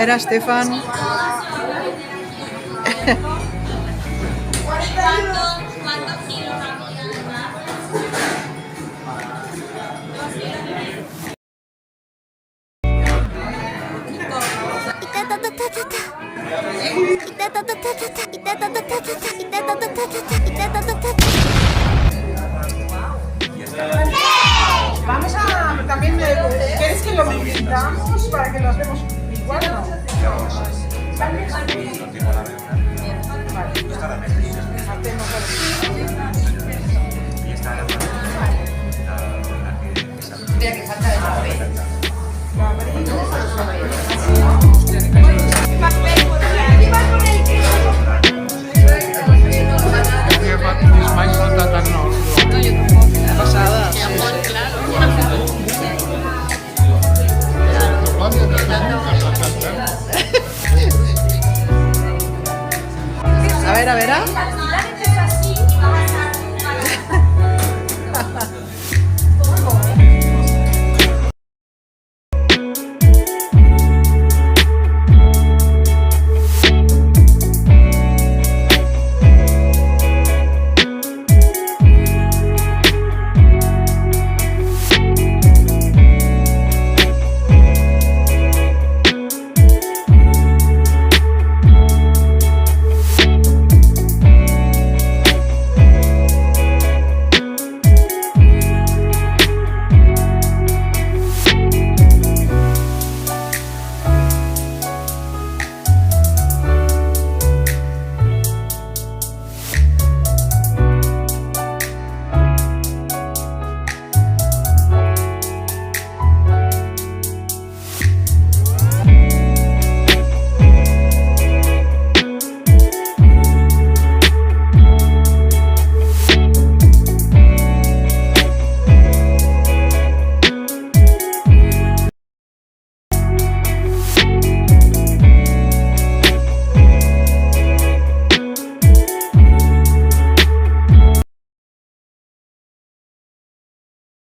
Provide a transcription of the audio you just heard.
ver a Estefan. Vamos a también ¿quieres que lo invitamos para que lo hacemos igual o no? ¿Vale? Mira que falta de papel. Pasada. A ver,